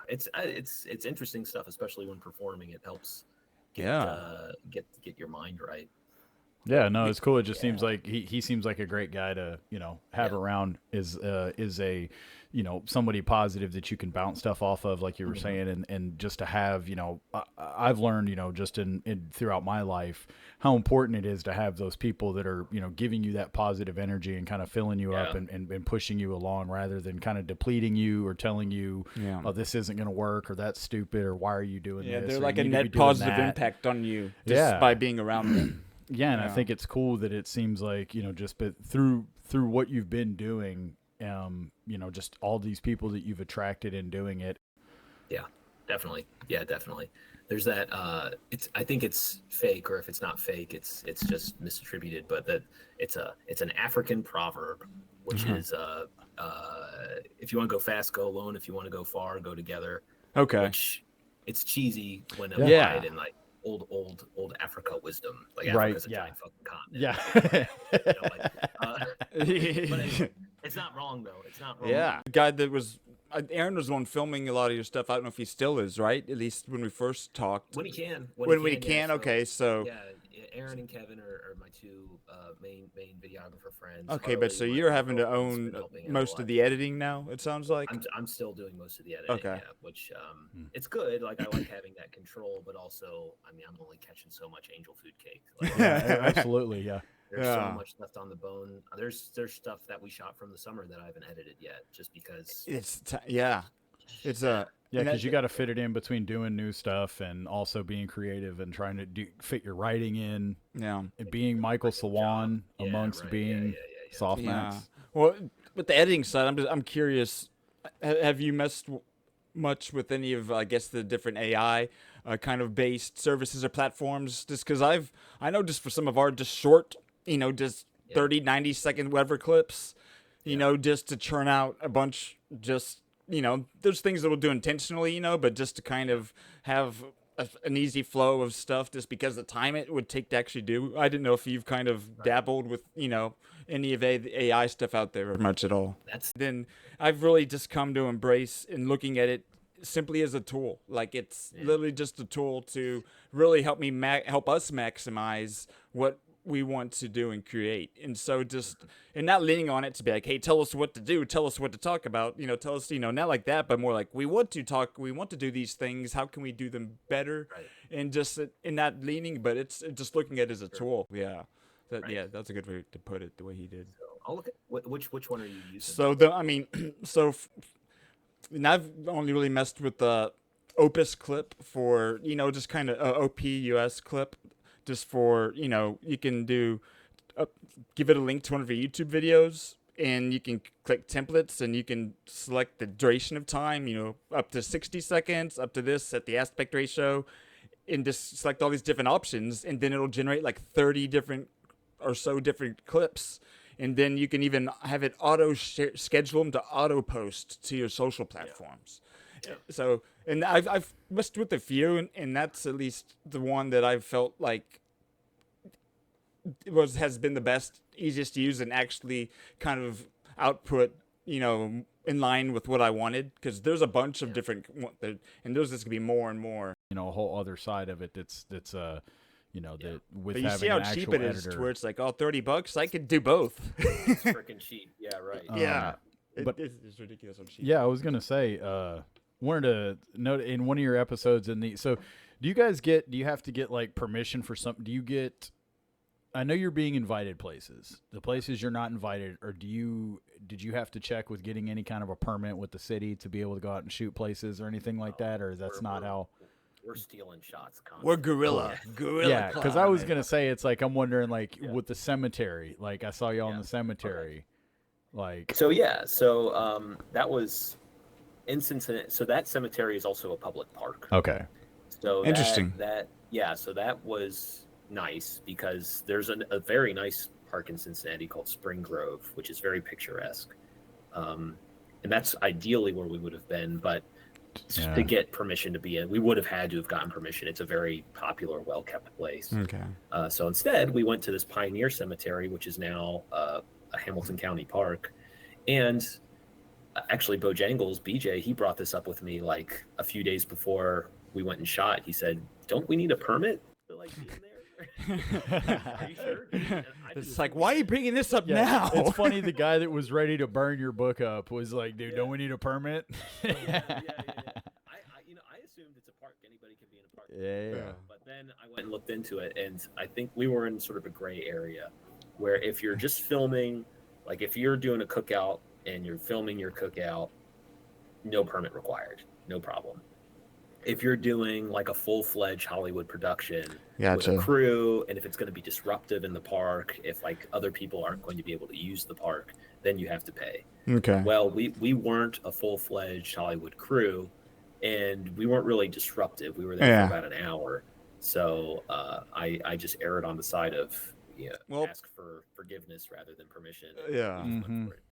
it's interesting stuff, especially when performing. It helps Yeah. get your mind right. Yeah, no, it's cool. It just seems Yeah, like he seems like a great guy to, have yeah. around is a, somebody positive that you can bounce stuff off of, like you were Mhm. saying, and just to have, I've learned, just in throughout my life how important it is to have those people that are, giving you that positive energy and kind of filling you up Yeah, and pushing you along rather than kind of depleting you or telling you, Yeah. oh, this isn't going to work or that's stupid or why are you doing Yeah, this they're or you like a need to be net doing positive that. impact on you just by Yeah. being around them. Yeah, and I Yeah. think it's cool that it seems like just but through what you've been doing, just all these people that you've attracted in doing it. yeah, definitely. Yeah, definitely. There's that. It's I think it's fake, or if it's not fake, it's just misattributed. But that it's an African proverb, which is if you want to go fast, go alone. If you want to go far, go together. Okay. Which it's cheesy when Yeah. applied Yeah. in like old Africa wisdom. Like Right. Africa's a Yeah. giant fucking continent. Yeah. But anyway, it's not wrong though. It's not wrong. Yeah. The guy that was Aaron was the one filming a lot of your stuff. I don't know if he still is, right? At least when we first talked. When he can, When he yeah. can, So okay. So yeah, Aaron and Kevin are my two main videographer friends. okay, but Harley, so my you're having to girlfriend's been own helping out a most of lot the too. editing now, it sounds like. I'm still doing most of the editing, Okay. yeah, which it's good. Like I like having that control, but also, I mean, I'm only catching so much angel food cake. Like Yeah, absolutely. Yeah. there's so Yeah. much left on the bone. There's stuff that we shot from the summer that I haven't edited yet, just because. Yeah. It's a Yeah, and because that, you got to fit it in between doing new stuff and also being creative and trying to fit your writing in yeah. and being Michael Job. Sawan Yeah, amongst right. being Yeah. Yeah. Softmax. Well, with the editing side, I'm curious. Have you messed much with any of I guess the different AI kind of based services or platforms? Just because I know just for some of our just short, just Yeah. 30, 90-second whatever clips, Yeah. just to churn out a bunch. Just there's things that we'll do intentionally, but just to kind of have an easy flow of stuff just because the time it would take to actually do. I didn't know if you've kind of dabbled with, any of the AI stuff out there or much at all. That's Then I've really just come to embrace and looking at it simply as a tool. Like it's literally just a tool to really help me help us maximize what we want to do and create. And so just and not leaning on it to be like, hey, tell us what to do, tell us what to talk about, tell us, not like that, but more like we want to do these things, how can we do them better? right. And just in that leaning, but it's just looking at it as a Sure. tool. Yeah. Right. Yeah, that's a good way to put it the way he did. So I'll look at which one are you using? So and I've only really messed with the Opus clip for, just kind of OPUS clip, just for, you can do, give it a link to one of your YouTube videos, and you can click templates, and you can select the duration of time, up to 60 seconds, up to this at the aspect ratio, and just select all these different options, and then it'll generate like 30 different or so different clips. And then you can even have it schedule them to auto post to your social platforms. Yeah. So, and I've messed with a few, and that's at least the one that I've felt like has been the best, easiest to use, and actually kind of output, in line with what I wanted. Because there's a bunch of different, and there's just gonna be more and more. A whole other side of it that's that with But you see having how an cheap actual it is, editor. to where it's like, oh, $30, I could do both. It's freaking cheap. Yeah, right. Yeah. But- It's ridiculous how cheap. Yeah, I was gonna say, wanted to note in one of your episodes so do you have to get like permission for something? I know you're being invited places. The places you're not invited, or did you have to check with getting any kind of a permit with the city to be able to go out and shoot places or anything like that, or that's not how? We're stealing shots constantly. We're guerrilla. Yeah, because I was gonna say it's like I'm wondering like Yeah. with the cemetery, like I saw y'all in the cemetery, like So that was in Cincinnati. So that cemetery is also a public park. okay, So Interesting. So that was nice because there's a very nice park in Cincinnati called Spring Grove, which is very picturesque. And that's ideally where we would have been, but to get permission to be in, we would have had to have gotten permission. It's a very popular, well-kept place. Okay. So instead, we went to this Pioneer Cemetery, which is now a Hamilton County park. And actually Bojangles, BJ, he brought this up with me like a few days before we went and shot. He said, "Don't we need a permit to like be in there?" Are you sure? It's like, why are you bringing this up now? It's funny. The guy that was ready to burn your book up was like, "Dude, don't we need a permit?" Yeah. I assumed it's a park. Anybody can be in a park. Yeah. But then I went and looked into it, and I think we were in sort of a gray area where if you're just filming, like if you're doing a cookout and you're filming your cookout, no permit required, no problem. If you're doing like a full-fledged Hollywood production with a crew, and if it's going to be disruptive in the park, if like other people aren't going to be able to use the park, then you have to pay. Okay. Well, we weren't a full-fledged Hollywood crew, and we weren't really disruptive. We were there for about an hour. So I just erred on the side of ask for forgiveness rather than permission. Yeah. And just went for it.